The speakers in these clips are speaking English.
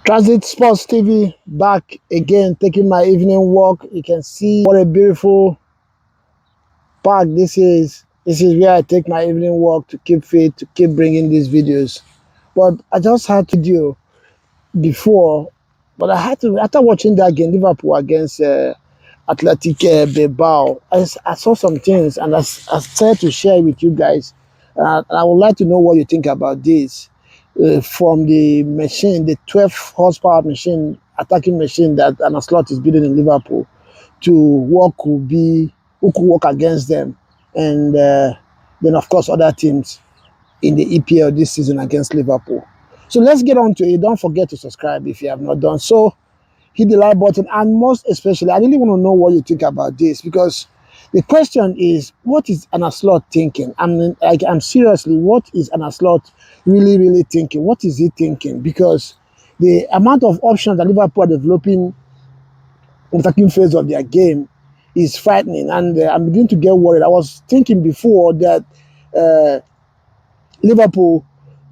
Transit Sports TV back again, taking my evening walk. You can see what a beautiful park this is. This is where I take my evening walk to keep fit, to keep bringing these videos. But I just had to do before, but I had to, after watching that game, Liverpool against Athletic Bilbao, I saw some things and I started to share with you guys. And I would like to know what you think about this. From the machine, the 12 horsepower machine, attacking machine that Arne Slot is building in Liverpool, to what could be, who could work against them, and then of course other teams in the EPL this season against Liverpool. So let's get on to it. Don't forget to subscribe if you have not done so. Hit the like button, and most especially, I really want to know what you think about this, because the question is, what is Arne Slot thinking? I'm seriously, what is Arne Slot really thinking? What is he thinking? Because the amount of options that Liverpool are developing in the attacking phase of their game is frightening, and I'm beginning to get worried. I was thinking before that uh, Liverpool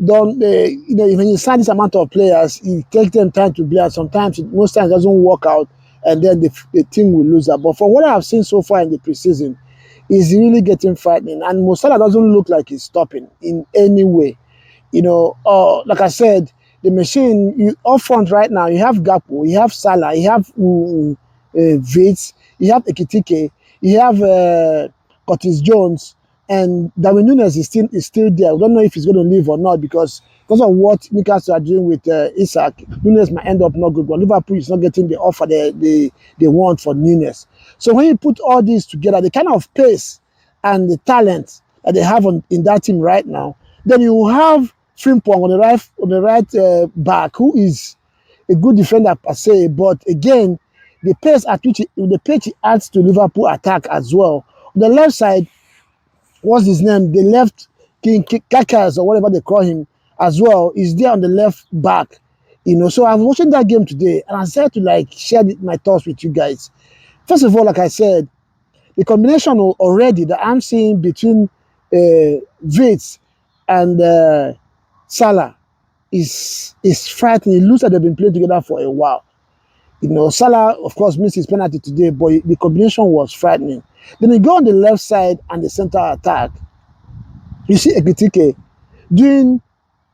don't, when you sign this amount of players, it takes them time to play. And sometimes, most times, it doesn't work out, and then the team will lose that. But from what I've seen so far in the preseason, is really getting frightening. And Mo Salah doesn't look like he's stopping in any way. Like I said, the machine up front right now, you have Gakpo, you have Salah, you have Vitz, you have Ekitike, you have Curtis Jones, and Darwin Nunes is still there. We don't know if he's going to leave or not, because of what Newcastle are doing with Isak. Nunes might end up not good, but Liverpool is not getting the offer they want for Nunes. So when you put all these together, the kind of pace and the talent that they have in that team right now, then you have Frimpong on the right back, who is a good defender per se, but again, the pace he adds to Liverpool attack as well. On the left side, what's his name? The left King Kakas or whatever they call him as well is there on the left back. So I was watching that game today, and I said to share my thoughts with you guys. First of all, like I said, the combination already that I'm seeing between Vitz and Salah is frightening. It looks like they've been playing together for a while. Salah, of course, missed his penalty today, but the combination was frightening. Then you go on the left side and the center attack. You see Ekitike doing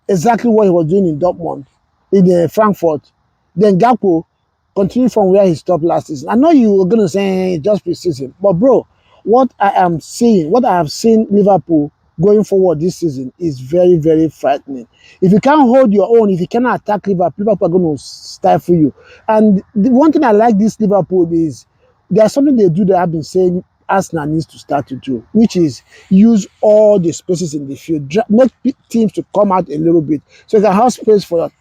exactly what he was doing in Dortmund, in Frankfurt. Then Gakpo continued from where he stopped last season. I know you were going to say hey, just preseason, but bro, what I have seen Liverpool going forward this season is very frightening. If you can't hold your own, if you cannot attack Liverpool are going to stifle you. And the one thing I like this Liverpool is there's something they do that I've been saying Arsenal needs to start to do, which is use all the spaces in the field, make teams to come out a little bit, so you can have space for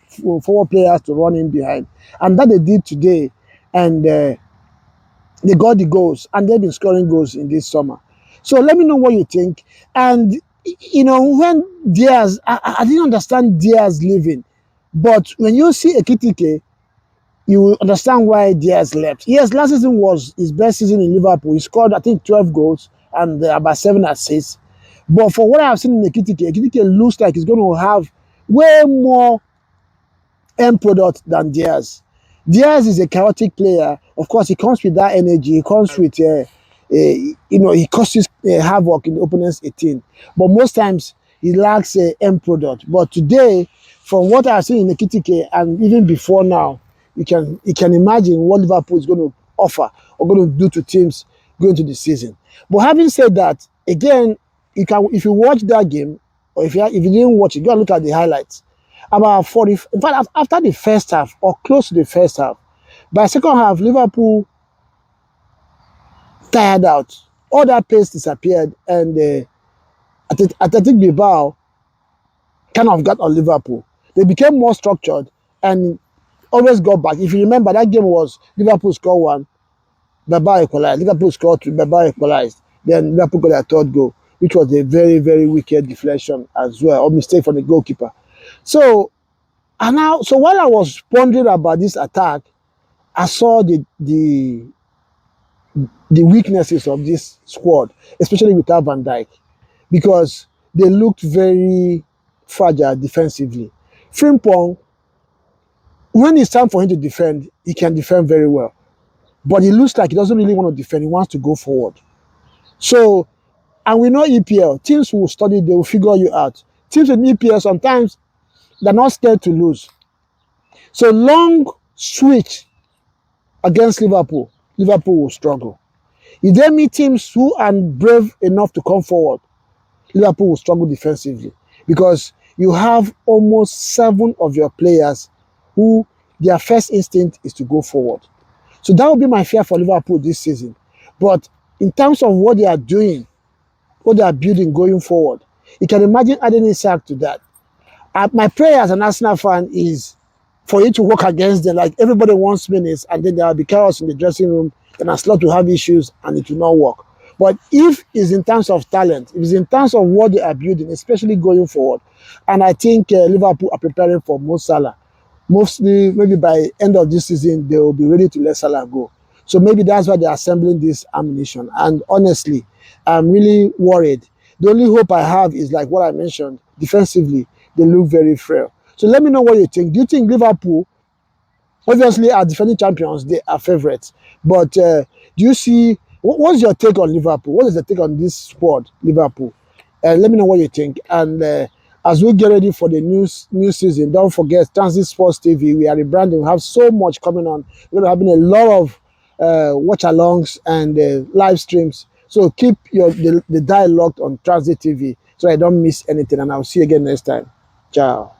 forward players to run in behind. And that they did today, and they got the goals, and they've been scoring goals in this summer. So let me know what you think. And when Diaz, I didn't understand Diaz leaving, but when you see Ekitike, you will understand why Diaz left. Yes, last season was his best season in Liverpool. He scored, I think, 12 goals and about 7 assists. But for what I've seen in Ekitike looks like he's going to have way more end product than Diaz. Diaz is a chaotic player. Of course, he comes with that energy. He comes with, he causes havoc in the opponent's 18. But most times, he lacks end product. But today, from what I've seen in Ekitike, and even before now, you can imagine what Liverpool is going to offer or going to do to teams going to the season. But having said that, again, if you watch that game, or if you didn't watch it, go and look at the highlights. About 40, in fact, after the first half or close to the first half, by second half, Liverpool tired out. All that pace disappeared, and Athletic Bilbao kind of got on Liverpool. They became more structured and always got back. If you remember, that game was Liverpool scored 1, Bilbao equalized. Liverpool scored 2, Bilbao equalized. Then Liverpool got their third goal, which was a very wicked deflection as well, or mistake from the goalkeeper. So while I was pondering about this attack, I saw the weaknesses of this squad, especially without Van Dijk, because they looked very fragile defensively. Frimpong When it's time for him to defend, he can defend very well. But he looks like he doesn't really want to defend. He wants to go forward. So, and we know EPL, teams will study, they will figure you out. Teams in EPL, sometimes they're not scared to lose. So long switch against Liverpool, Liverpool will struggle. If they meet teams who are brave enough to come forward, Liverpool will struggle defensively because you have almost 7 of your players who their first instinct is to go forward. So that would be my fear for Liverpool this season. But in terms of what they are doing, what they are building going forward, you can imagine adding Isak to that. My prayer as an Arsenal fan is for you to work against them. Like everybody wants minutes, and then there will be chaos in the dressing room, then a slot will have issues and it will not work. But if it's in terms of talent, if it's in terms of what they are building, especially going forward, and I think Liverpool are preparing for Mo Salah, mostly maybe by end of this season, they will be ready to let Salah go. So maybe that's why they're assembling this ammunition. And honestly, I'm really worried. The only hope I have is like what I mentioned, defensively, they look very frail. So let me know what you think. Do you think Liverpool, obviously, are defending champions, they are favorites. But do you see, what's your take on Liverpool? What is the take on this squad, Liverpool? Let me know what you think. And as we get ready for the new season, don't forget Transit Sports TV. We are rebranding. We have so much coming on. We're going to have a lot of watch-alongs and live streams. So keep the dialogue on Transit TV so I don't miss anything. And I'll see you again next time. Ciao.